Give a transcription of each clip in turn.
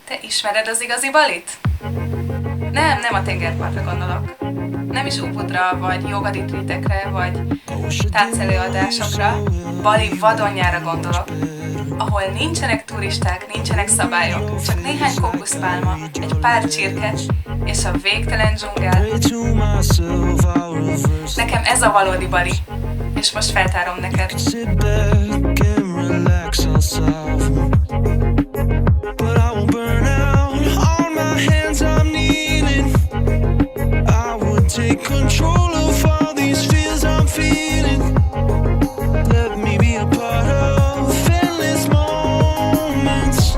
Te ismered az igazi Balit? Nem a tengerpartra gondolok. Nem is Ubudra, vagy jogaditrítekre, vagy táncelőadásokra. Bali vadonjára gondolok, ahol nincsenek turisták, nincsenek szabályok, csak néhány kokuszpálma, egy pár csirke és a végtelen dzsungel. Nekem ez a valódi Bali, és most feltárom neked. Take control of all these fears I'm feeling. Let me be a part of endless moments.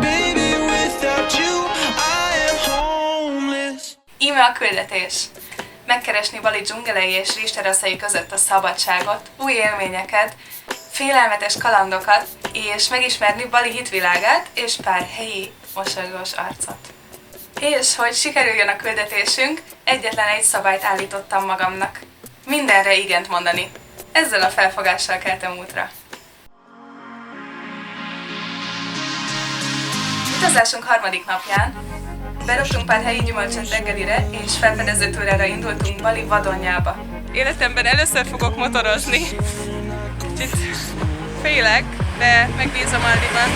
Baby, without you I am homeless. Íme a küldetés. Megkeresni Bali dzsungelei és rizsteraszai között a szabadságot, új élményeket, félelmetes kalandokat, és megismerni Bali hitvilágát és pár helyi mosolygós arcot. És hogy sikerüljön a küldetésünk, egyetlen egy szabályt állítottam magamnak. Mindenre igent mondani. Ezzel a felfogással keltem útra. Utazásunk harmadik napján berúgtunk pár helyi gyümölcsöt reggelire, és felfedező túrára indultunk Bali vadonjába. Életemben először fogok motorozni. Kicsit félek, de megbízom Aldiban.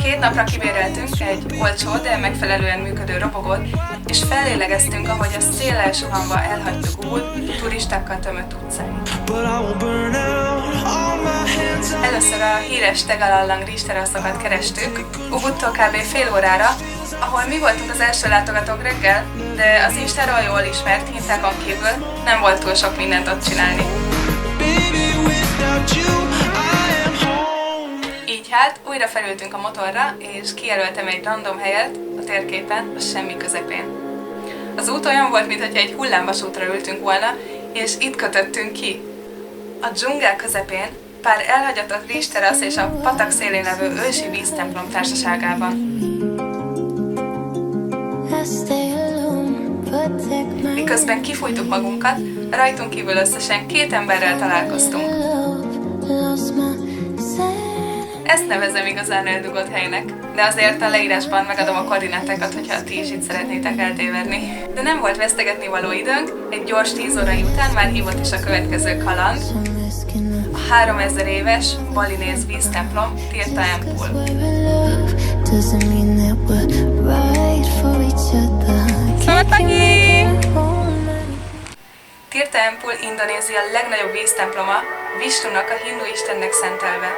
2 napra kibéreltünk egy olcsó, de megfelelően működő robogót, és fellélegeztünk, ahogy a széllel suhanva elhagytuk út turistákkal tömött utcáit. Először a híres Tegalallang rizsteraszokat kerestük, Ubudtól kb. fél órára, ahol mi voltunk az első látogatók reggel, de az Instáról jól ismert hintákon kívül nem volt túl sok mindent ott csinálni. Így hát újra felültünk a motorra, és kijelöltem egy random helyet a térképen, a semmi közepén. Az út olyan volt, mintha egy hullámvasútra ültünk volna, és itt kötöttünk ki. A dzsungel közepén, pár elhagyatott rizsterasz és a patak szélén levő ősi víztemplom társaságában. Miközben kifújtuk magunkat, rajtunk kívül összesen 2 emberrel találkoztunk. Ezt nevezem igazán eldugott helynek, de azért a leírásban megadom a koordinátákat, hogyha ti is itt szeretnétek eltévedni. De nem volt vesztegetni való időnk, egy gyors 10 órai után már hívott is a következő kaland, a 3000 éves balinéz víztemplom, Tirtha Empul. Selamat pagi! Tirtha Empul Indonézia legnagyobb víztemploma, Vishnunak, a hindu istennek szentelve.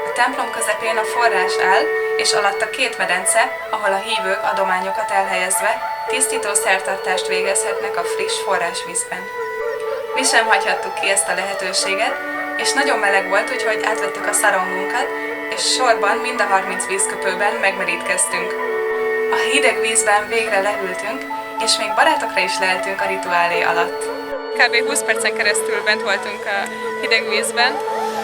A templom közepén a forrás áll, és alatta 2 medence, ahol a hívők adományokat elhelyezve tisztító szertartást végezhetnek a friss forrásvízben. Mi sem hagyhattuk ki ezt a lehetőséget, és nagyon meleg volt, úgyhogy átvettük a szarongunkat, és sorban mind a 30 vízköpőben megmerítkeztünk. A hideg vízben végre leültünk, és még barátokra is lehetünk a rituálé alatt. Kb. 20 percen keresztül bent voltunk a hideg vízben,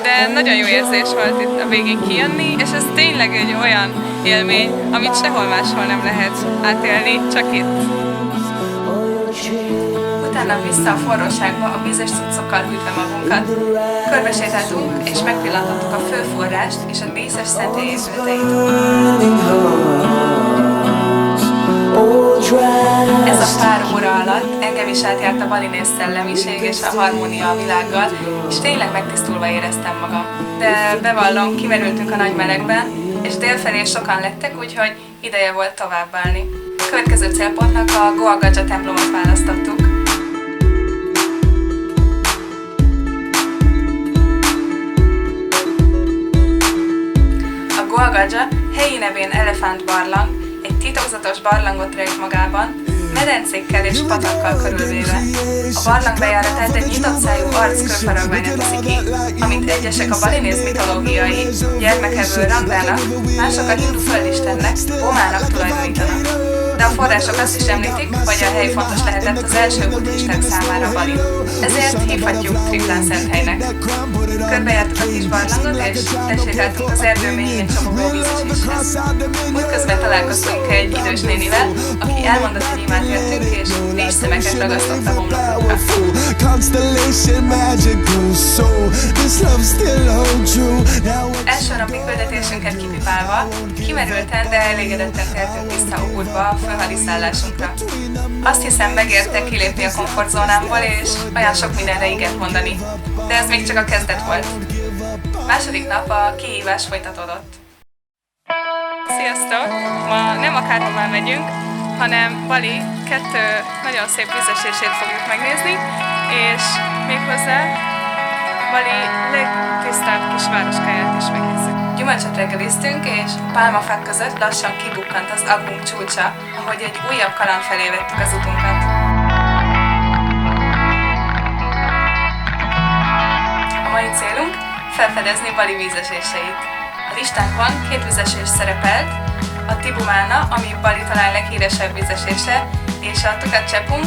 de nagyon jó érzés volt itt a végén kijönni, és ez tényleg egy olyan élmény, amit sehol máshol nem lehet átélni, csak itt. Utána vissza a forróságba, a vízes cuccokkal hűtve magunkat, körbesétáltunk és megpillantottuk a fő forrást és a díszes szentélyépületeit. Ez a pár óra alatt engem is átjárt a balinész szellemiség és a harmónia a világgal, és tényleg megtisztulva éreztem magam. De bevallom, kimerültünk a nagy melegben, és délfelé sokan lettek, úgyhogy ideje volt továbbállni. A következő célpontnak a Goa Gadja templomot választottuk. A Goa Gadja helyi nevén Elefánt barlang, egy titokzatos barlangot rejt magában, medencékkel és patakkal körülvéve. A barlang bejáratát egy nyitott szájú arckőfaragványa teszi ki, amit egyesek a balinéz mitológiai, gyermekevő Rangrának, mások a hindu földistennek, Omának tulajdonítanak. De a források azt is említik, hogy a hely fontos lehetett az első buddhisták számára Balin. Ezért hívhatjuk triplán szent helynek. Körbejártuk a kis barlangot, és lesétáltunk az erdő mélyén csomogó vízeséshez. Útközben találkoztunk egy idős nénivel, aki elmondott, hogy imád értünk, és rizsszemeket ragasztott a homlokunkra. Első napi küldetésünket kipipálva, kimerülten, de elégedetten tértünk vissza Ubudba a főhadiszállásunkra. Azt hiszem, megérte kilépni a komfortzónámból, és olyan sok mindenre igent mondani. De ez még csak a kezdet volt. Második nap a kihívás folytatódott. Sziasztok! Ma nem akárhová megyünk, hanem Bali 2 nagyon szép vízesését fogjuk megnézni, és méghozzá Bali legtisztább kis városkáját is megnézzük. Gyümölcsöt reggeliztünk, és pálmafák között lassan kibukkant az Agung csúcsa, ahogy egy újabb kaland felé vettük az utunkat. A mai célunk felfedezni Bali vízeséseit. A listánkon 2 vízesés szerepelt, a Tibumana, ami Bali talán leghíresebb vízesése, és a Tukad Cepung.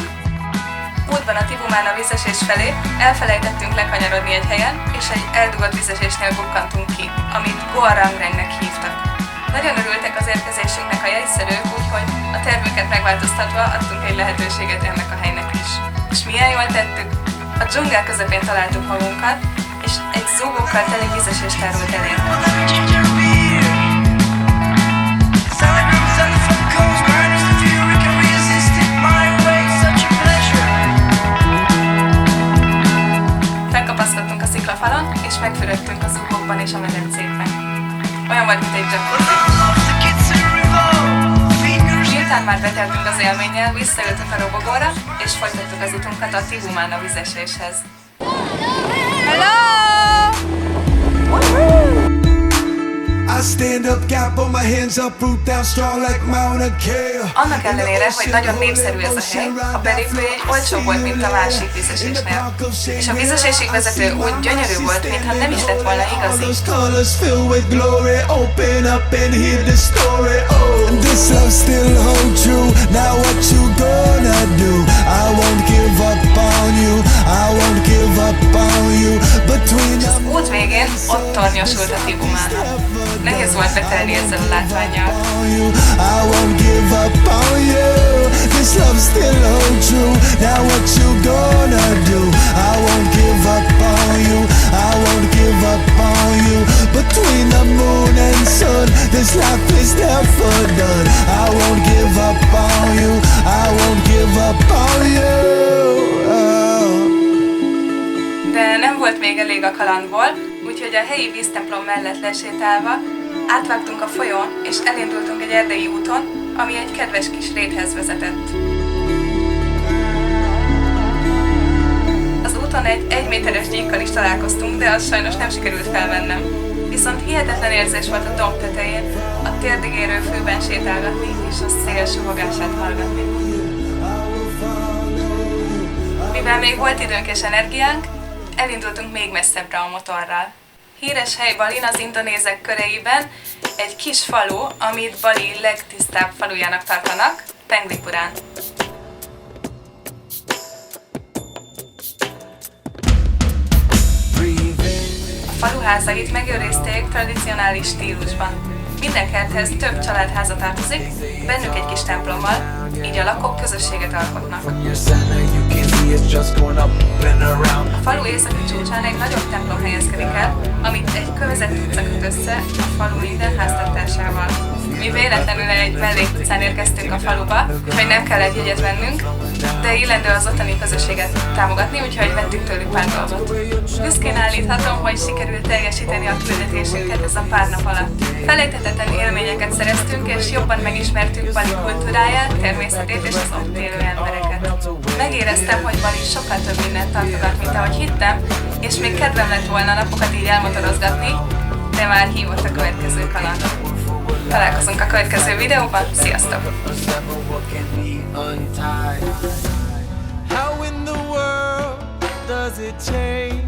Útban a Tibumana vízesés felé elfelejtettünk lekanyarodni egy helyen, és egy eldugott vízesésnél bukkantunk ki, amit Goarangrengnek hívtak. Nagyon örültek az érkezésünknek a jegyszerők, úgyhogy a tervünket megváltoztatva adtunk egy lehetőséget ennek a helynek is. És milyen jól tettük? A dzsungel közepén találtuk magunkat, és egy zúgókkal teli vízesést tárult elérni. Felkapaszkodtunk a sziklafalon, és megfürödtünk a zúgókban és a medencékben. Olyan volt, mint egy jacuzzi. Miután már beteltünk az élménnyel, visszaültünk a robogóra, és folytattuk az utunkat a Tibumana vízeséshez. Hello! Annak ellenére, hogy nagyon népszerű ez a hely, a belépő olcsó volt, mint a másik vízesésnél. És a vízesésig vezető úgy gyönyörű volt, mintha nem is lett volna igazi. És az út végén ott tornyosult a Tibumana. Nehéz volt betelni ezzel a látvánnyal. De nem volt még elég a kalandból, úgyhogy a helyi víztemplom mellett lesétálva átvágtunk a folyón, és elindultunk egy erdei úton, ami egy kedves kis réthez vezetett. Az úton egy 1 méteres gyíkkal is találkoztunk, de azt sajnos nem sikerült felvennem. Viszont hihetetlen érzés volt a domb tetején, a térdig érő fűben sétálgatni, és a szél suhogását hallgatni. Mivel még volt időnk és energiánk, elindultunk még messzebbre a motorral. Híres hely Balin az indonézek köreiben egy kis falu, amit Bali legtisztább falujának tartanak, Penglipuran. A faluházait megőrizték tradicionális stílusban. Minden kerthez több családháza tartozik, bennük egy kis templommal, így a lakók közösséget alkotnak. A falu északi csúcsán egy nagyobb templom helyezkedik el, amit egy kövezett utca köt össze a falu minden háztartásával. Mi véletlenül egy mellékutcán érkeztünk a faluba, hogy nem kell egy jegyet vennünk, de illendő az ottani közösséget támogatni, úgyhogy vettünk tőlük pár dolgot. Büszkén állíthatom, hogy sikerült teljesíteni a küldetésünket ez a pár nap alatt. Felejthetetlen élményeket szereztünk, és jobban megismertük Bali kultúráját, természetét és az ott élő embereket. Megéreztem, hogy Bali sokkal több mindent tartogat, mint ahogy hittem, és még kedvem lett volna napokat így elmotorozgatni, de már hívott a következő kaland. Találkozunk a következő videóban, sziasztok! How in the world does it change?